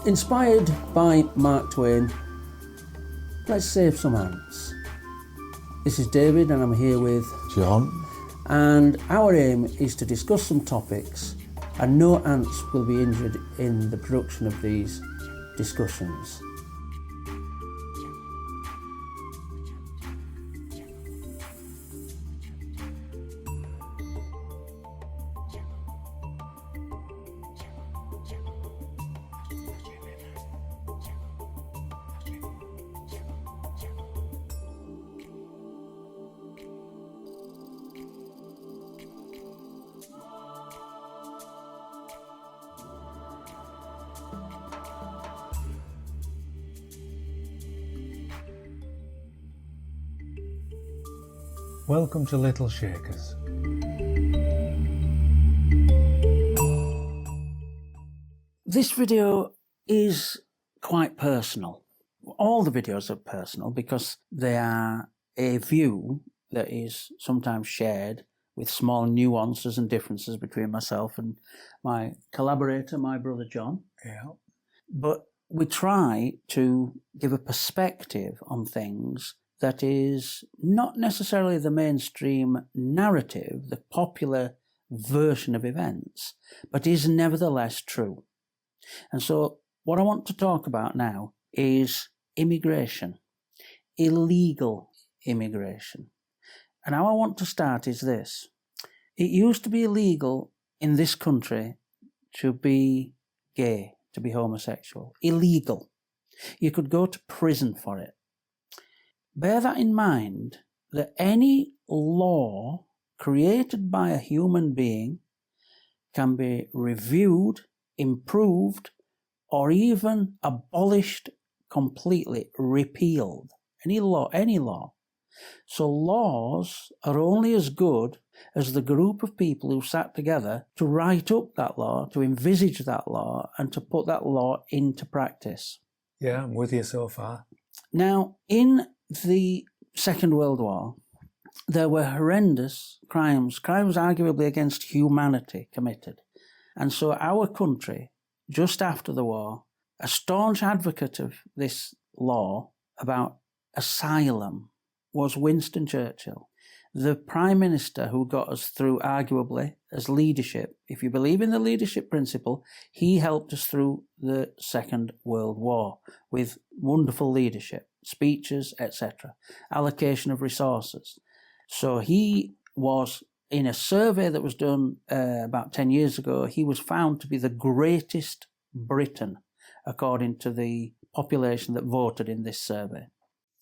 Inspired by Mark Twain, let's save some ants. This is David and I'm here with John. And our aim is to discuss some topics, and no ants will be injured in the production of these discussions. Welcome to Little Shakers. This video is quite personal. All the videos are personal because they are a view that is sometimes shared with small nuances and differences between myself and my collaborator, my brother John. Yeah. But we try to give a perspective on things that is not necessarily the mainstream narrative, the popular version of events, but is nevertheless true. And so what I want to talk about now is immigration, illegal immigration. And how I want to start is this. It used to be illegal in this country to be gay, to be homosexual. Illegal. You could go to prison for it. Bear that in mind, that any law created by a human being can be reviewed, improved, or even abolished completely, repealed. Any law. So laws are only as good as the group of people who sat together to write up that law, to envisage that law, and to put that law into practice. Yeah, I'm with you so far. Now, in the Second World War, there were horrendous crimes arguably against humanity committed. And so our country, just after the war, a staunch advocate of this law about asylum was Winston Churchill, the Prime Minister who got us through arguably as leadership. If you believe in the leadership principle, he helped us through the Second World War with wonderful leadership, speeches, etc., allocation of resources. So he was, in a survey that was done about 10 years ago, he was found to be the greatest Briton, according to the population that voted in this survey.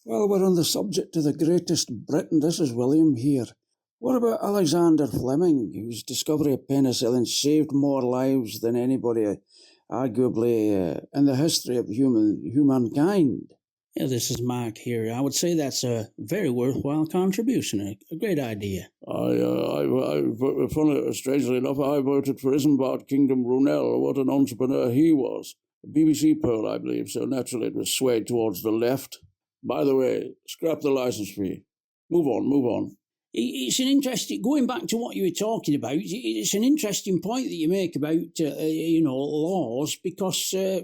Well, we're on the subject of the greatest Britain. This is William here. What about Alexander Fleming, whose discovery of penicillin saved more lives than anybody, arguably, in the history of humankind? Yeah, this is Mark here. I would say that's a very worthwhile contribution, a great idea. Strangely enough, I voted for Isambard Kingdom Brunel. What an entrepreneur he was. A BBC poll, I believe, so naturally it was swayed towards the left. By the way, scrap the license fee. Move on. It's an interesting, going back to what you were talking about, it's an interesting point that you make about, laws, because, I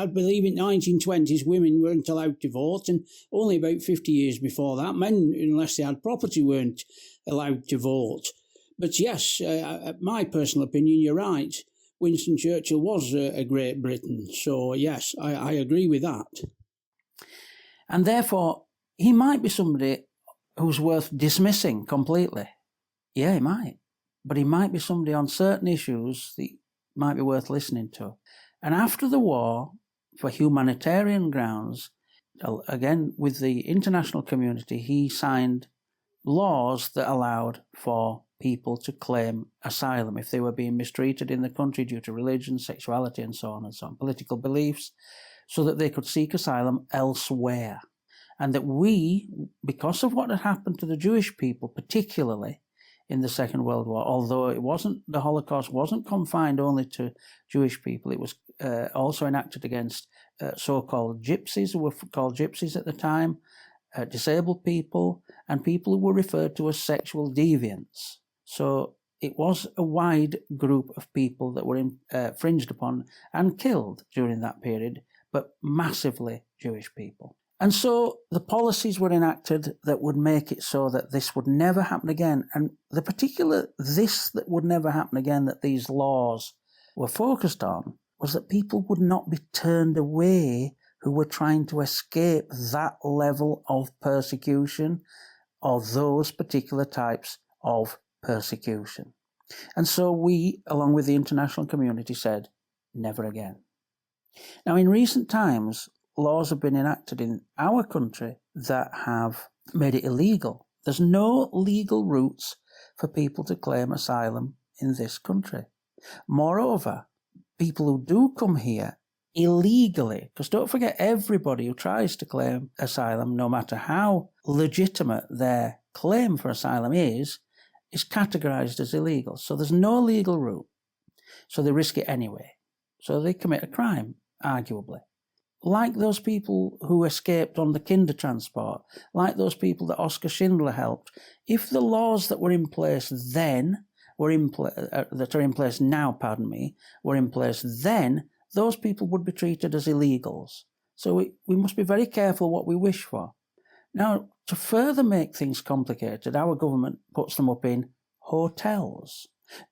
believe in the 1920s, women weren't allowed to vote, and only about 50 years before that, men, unless they had property, weren't allowed to vote. But yes, my personal opinion, you're right. Winston Churchill was a Great Britain. So yes, I agree with that. And therefore, he might be somebody who's worth dismissing completely. Yeah, he might. But he might be somebody on certain issues that might be worth listening to. And after the war, for humanitarian grounds, again, with the international community, he signed laws that allowed for people to claim asylum if they were being mistreated in the country due to religion, sexuality, and so on, political beliefs, so that they could seek asylum elsewhere. And that we, because of what had happened to the Jewish people, particularly in the Second World War, although the Holocaust wasn't confined only to Jewish people, it was also enacted against so-called gypsies, who were called gypsies at the time, disabled people, and people who were referred to as sexual deviants. So it was a wide group of people that were infringed upon and killed during that period, but massively Jewish people. And so the policies were enacted that would make it so that this would never happen again. And the particular this that would never happen again that these laws were focused on was that people would not be turned away who were trying to escape that level of persecution or those particular types of persecution. And so we, along with the international community, said, never again. Now, in recent times, laws have been enacted in our country that have made it illegal. There's no legal routes for people to claim asylum in this country. Moreover, people who do come here illegally, because don't forget, everybody who tries to claim asylum, no matter how legitimate their claim for asylum is categorized as illegal. So there's no legal route. So they risk it anyway. So they commit a crime, arguably. Like those people who escaped on the Kinder transport, like those people that Oscar Schindler helped, if the laws that were in place then that are in place now, were in place then, those people would be treated as illegals. So we must be very careful what we wish for. Now, to further make things complicated, our government puts them up in hotels.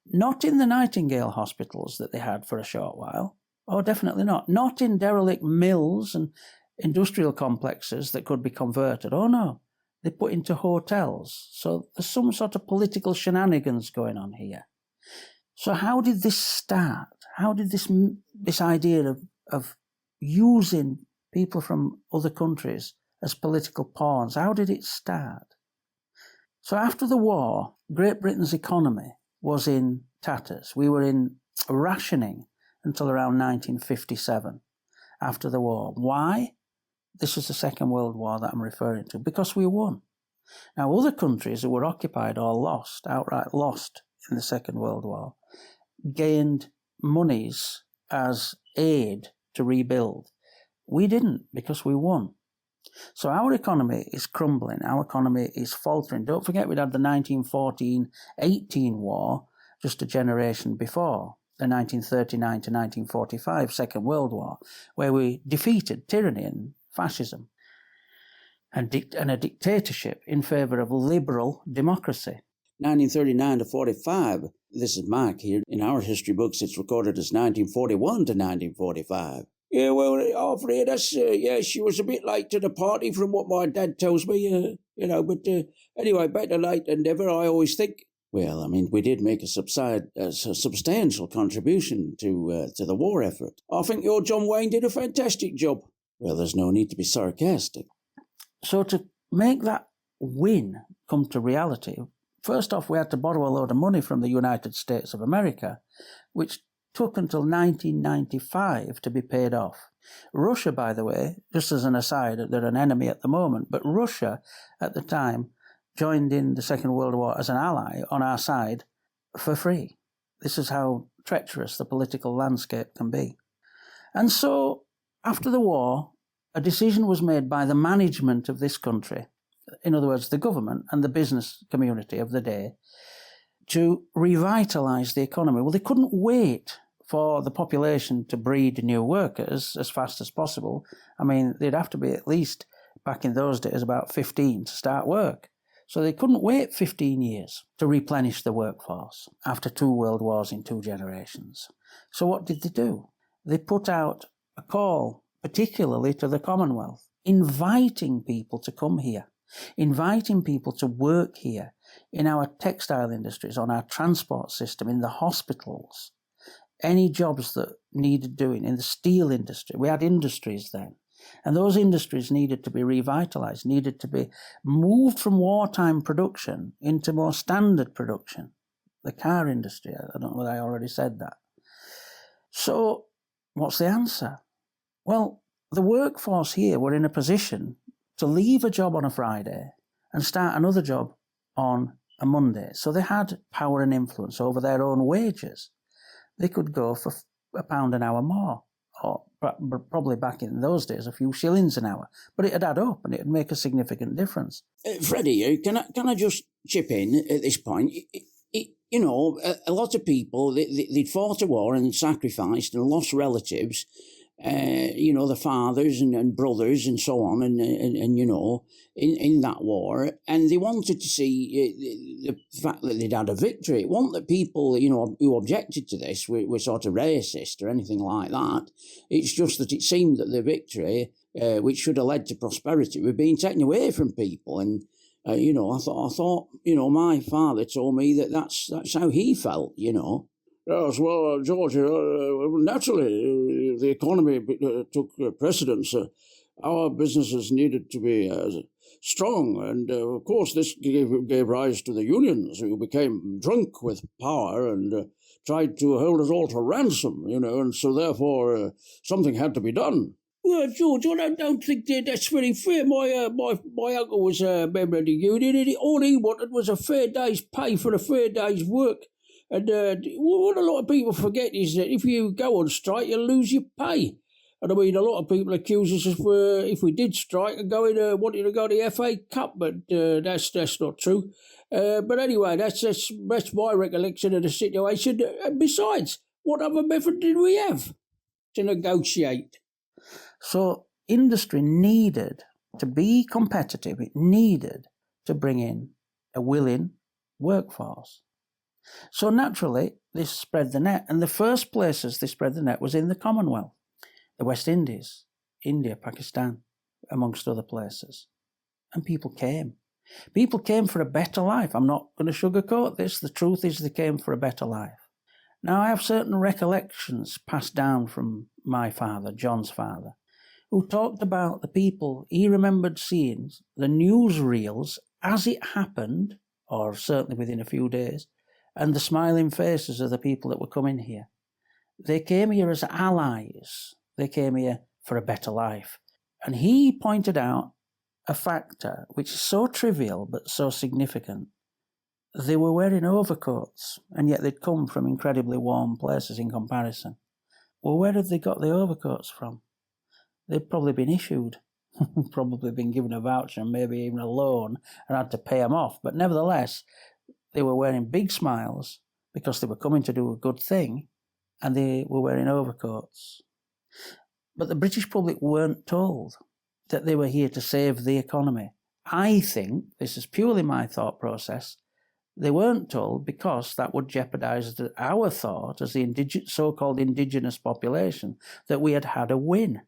Not in the Nightingale hospitals that they had for a short while. Oh, definitely not. Not in derelict mills and industrial complexes that could be converted. Oh, no. They put into hotels. So there's some sort of political shenanigans going on here. So how did this start? How did this idea of using people from other countries as political pawns, how did it start? So after the war, Great Britain's economy was in tatters. We were in rationing until around 1957, after the war. Why? This was the Second World War that I'm referring to, because we won. Now, other countries who were occupied or lost, outright lost in the Second World War, gained monies as aid to rebuild. We didn't, because we won. So our economy is crumbling, our economy is faltering. Don't forget we'd had the 1914-18 war just a generation before, the 1939 to 1945 Second World War, where we defeated tyranny and fascism and a dictatorship in favour of liberal democracy. 1939 to 45, this is Mark here. In our history books, it's recorded as 1941 to 1945. Yeah, well, I'm afraid that's, she was a bit late to the party from what my dad tells me, but anyway, better late than never, I always think. Well, I mean, we did make a substantial contribution to the war effort. I think your John Wayne did a fantastic job. Well, there's no need to be sarcastic. So to make that win come to reality, first off, we had to borrow a load of money from the United States of America, which took until 1995 to be paid off. Russia, by the way, just as an aside, they're an enemy at the moment, but Russia at the time joined in the Second World War as an ally on our side for free. This is how treacherous the political landscape can be. And so, after the war, a decision was made by the management of this country, in other words, the government and the business community of the day, to revitalise the economy. Well, they couldn't wait for the population to breed new workers as fast as possible. I mean, they'd have to be at least, back in those days, about 15 to start work. So they couldn't wait 15 years to replenish the workforce after 2 world wars in 2 generations. So what did they do? They put out a call, particularly to the Commonwealth, inviting people to come here, inviting people to work here in our textile industries, on our transport system, in the hospitals, any jobs that needed doing, in the steel industry. We had industries then. And those industries needed to be revitalised, needed to be moved from wartime production into more standard production. The car industry, I don't know whether I already said that. So what's the answer? Well, the workforce here were in a position to leave a job on a Friday and start another job on a Monday. So they had power and influence over their own wages. They could go for £1 an hour more, or probably back in those days a few shillings an hour. But it'd add up and it'd make a significant difference. Freddie, can I just chip in at this point? a lot of people, they'd fought a war and sacrificed and lost relatives, the fathers and brothers and so on, and in that war, and they wanted to see the fact that they'd had a victory. It wasn't that people, who objected to this were sort of racist or anything like that. It's just that it seemed that the victory, which should have led to prosperity, were being taken away from people. And I thought, my father told me that's how he felt, Yes, well, George, naturally, the economy took precedence. Our businesses needed to be strong, and of course this gave rise to the unions, who became drunk with power and tried to hold us all to ransom, and so therefore something had to be done. Well, George, I don't think that's very fair. My uncle was a member of the union, and all he wanted was a fair day's pay for a fair day's work. And what a lot of people forget is that if you go on strike, you lose your pay. And I mean, a lot of people accuse us of if we did strike and wanting to go to the FA Cup, but that's not true. But anyway, that's my recollection of the situation. And besides, what other method did we have to negotiate? So industry needed to be competitive. It needed to bring in a willing workforce. So naturally, this spread the net. And the first places they spread the net was in the Commonwealth, the West Indies, India, Pakistan, amongst other places. And people came. People came for a better life. I'm not going to sugarcoat this. The truth is they came for a better life. Now, I have certain recollections passed down from my father, John's father, who talked about the people he remembered seeing, the newsreels as it happened, or certainly within a few days, and the smiling faces of the people that were coming here. They came here as allies. They came here for a better life. And he pointed out a factor which is so trivial but so significant. They were wearing overcoats, and yet they'd come from incredibly warm places in comparison. Well, where had they got the overcoats from? They'd probably been issued, probably been given a voucher and maybe even a loan and had to pay them off. But nevertheless, they were wearing big smiles because they were coming to do a good thing, and they were wearing overcoats. But the British public weren't told that they were here to save the economy. I think, this is purely my thought process, they weren't told because that would jeopardise our thought as the so-called indigenous population that we had had a win.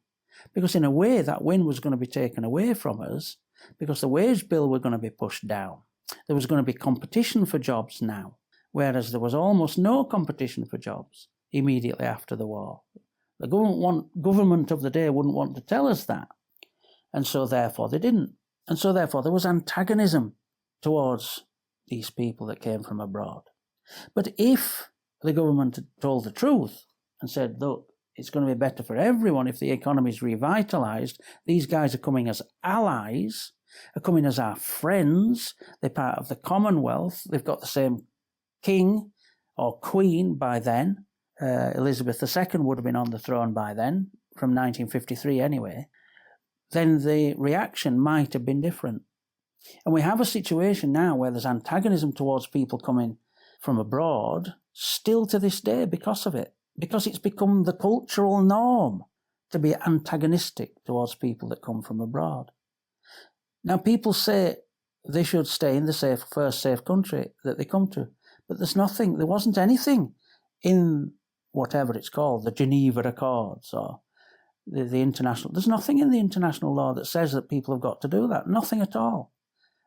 Because in a way, that win was going to be taken away from us because the wage bill were going to be pushed down. There was going to be competition for jobs now, whereas there was almost no competition for jobs immediately after the war. The government of the day wouldn't want to tell us that, and so therefore they didn't. And so therefore there was antagonism towards these people that came from abroad. But if the government had told the truth and said, look, it's going to be better for everyone if the economy is revitalised, these guys are coming as allies, are coming as our friends, they're part of the Commonwealth, they've got the same king or queen by then. Elizabeth II would have been on the throne by then, from 1953 anyway. Then the reaction might have been different. And we have a situation now where there's antagonism towards people coming from abroad, still to this day because of it, because it's become the cultural norm to be antagonistic towards people that come from abroad. Now, people say they should stay in the first safe country that they come to, but there wasn't anything in whatever it's called, the Geneva Accords or the international, there's nothing in the international law that says that people have got to do that, nothing at all.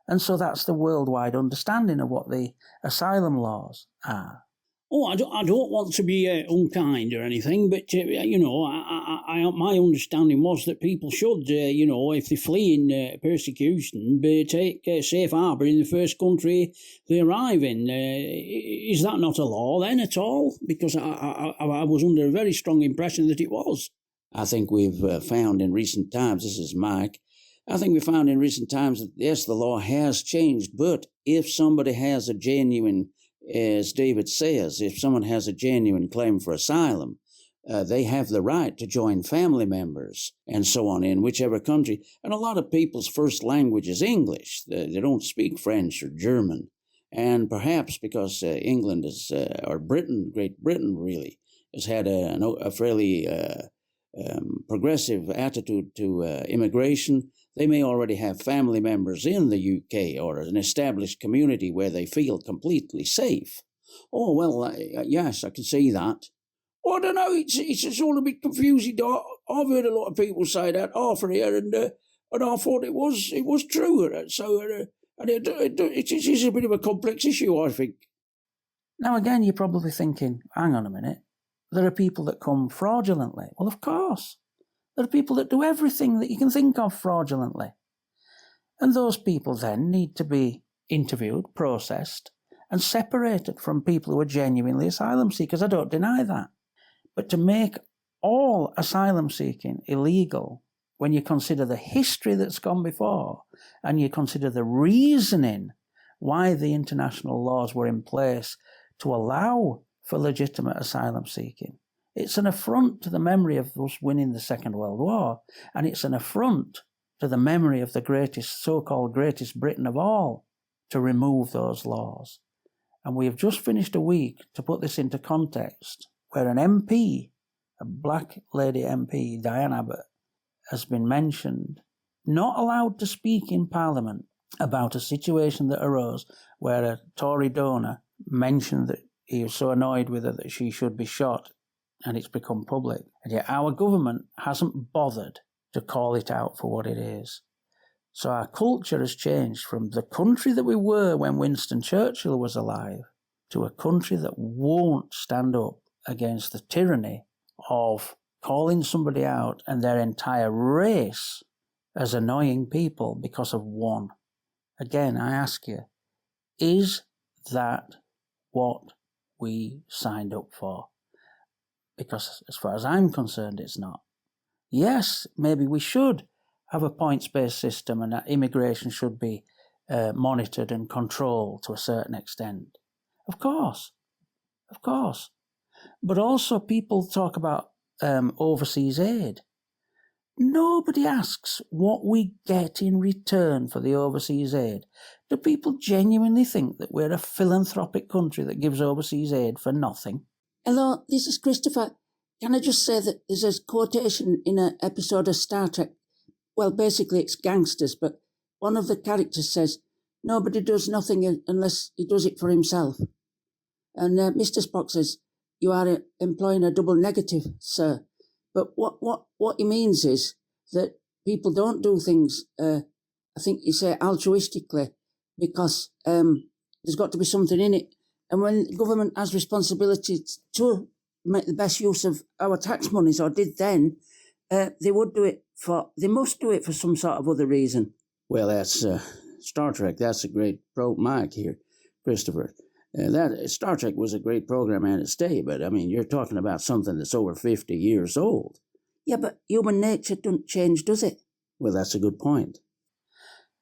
And so that's the worldwide understanding of what the asylum laws are. Oh, I don't want to be unkind or anything, but, my understanding was that people should, if they flee in persecution, take safe harbour in the first country they arrive in. Is that not a law then at all? Because I was under a very strong impression that it was. I think we've found in recent times, this is Mike, I think we found in recent times that, yes, the law has changed, but if somebody has a genuine, as David says, if someone has a genuine claim for asylum, they have the right to join family members and so on in whichever country. And a lot of people's first language is English. They don't speak French or German. And perhaps because England is, or Britain, Great Britain really, has had a fairly progressive attitude to immigration, they may already have family members in the UK or an established community where they feel completely safe. Oh, well, yes, I can see that. Oh, I don't know, it's all a bit confusing. I've heard a lot of people say that over here, and I thought it was true. So it is a bit of a complex issue, I think. Now, again, you're probably thinking, hang on a minute, there are people that come fraudulently. Well, of course. There are people that do everything that you can think of fraudulently. And those people then need to be interviewed, processed, and separated from people who are genuinely asylum seekers. I don't deny that. But to make all asylum seeking illegal, when you consider the history that's gone before, and you consider the reasoning why the international laws were in place to allow for legitimate asylum seeking, it's an affront to the memory of us winning the Second World War, and it's an affront to the memory of the greatest, so-called greatest Britain of all, to remove those laws. And we have just finished a week, to put this into context, where an MP, a black lady MP, Diane Abbott, has been mentioned, not allowed to speak in Parliament about a situation that arose where a Tory donor mentioned that he was so annoyed with her that she should be shot, and it's become public. And yet our government hasn't bothered to call it out for what it is. So our culture has changed from the country that we were when Winston Churchill was alive to a country that won't stand up against the tyranny of calling somebody out and their entire race as annoying people because of one. Again, I ask you, is that what we signed up for? Because as far as I'm concerned, it's not. Yes, maybe we should have a points-based system and that immigration should be monitored and controlled to a certain extent. Of course. But also people talk about overseas aid. Nobody asks what we get in return for the overseas aid. Do people genuinely think that we're a philanthropic country that gives overseas aid for nothing? Hello, this is Christopher. Can I just say that there's a quotation in an episode of Star Trek? Well, basically it's gangsters, but one of the characters says, nobody does nothing unless he does it for himself. And Mr. Spock says, you are employing a double negative, sir. But what he means is that people don't do things, I think you say altruistically, because there's got to be something in it. And when the government has responsibility to make the best use of our tax monies, or did then, they must do it for some sort of other reason. Well, that's Star Trek. That's a great Mark here, Christopher. That Star Trek was a great program and its day, but I mean, you're talking about something that's over 50 years old. Yeah, but human nature doesn't change, does it? Well, that's a good point.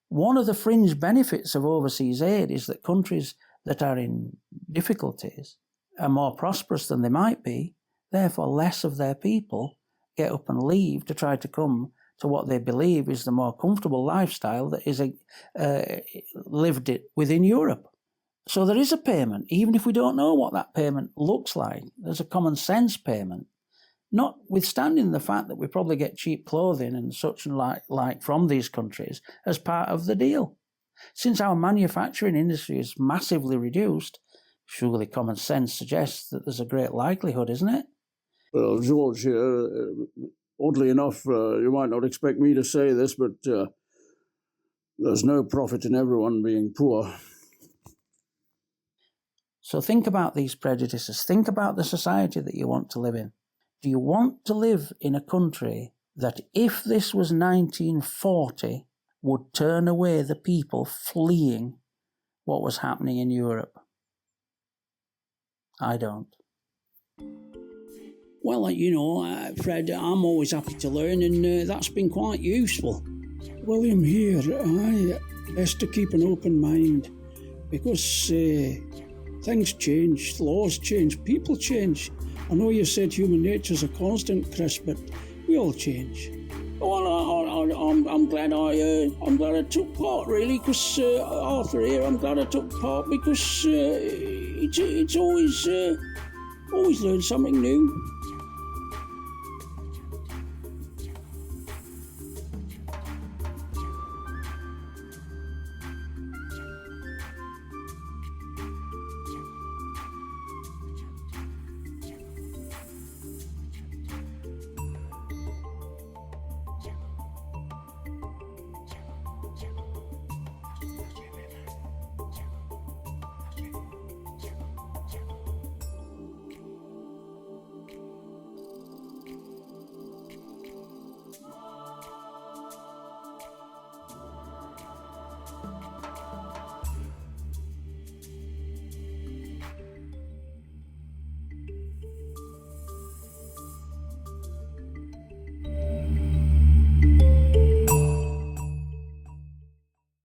One of the fringe benefits of overseas aid is that countries that are in difficulties are more prosperous than they might be, therefore less of their people get up and leave to try to come to what they believe is the more comfortable lifestyle that is lived within Europe. So there is a payment, even if we don't know what that payment looks like. There's a common sense payment, notwithstanding the fact that we probably get cheap clothing and such and like from these countries as part of the deal. Since our manufacturing industry is massively reduced, surely common sense suggests that there's a great likelihood, isn't it? Well, George, oddly enough, you might not expect me to say this, but there's no profit in everyone being poor. So think about these prejudices. Think about the society that you want to live in. Do you want to live in a country that, if this was 1940, would turn away the people fleeing what was happening in Europe? I don't. Well, Fred, I'm always happy to learn, and that's been quite useful. William here, best to keep an open mind, because things change, laws change, people change. I know you said human nature's a constant, Chris, but we all change. Well, I'm glad I took part, really, because Arthur here, I'm glad I took part because it's always learn something new.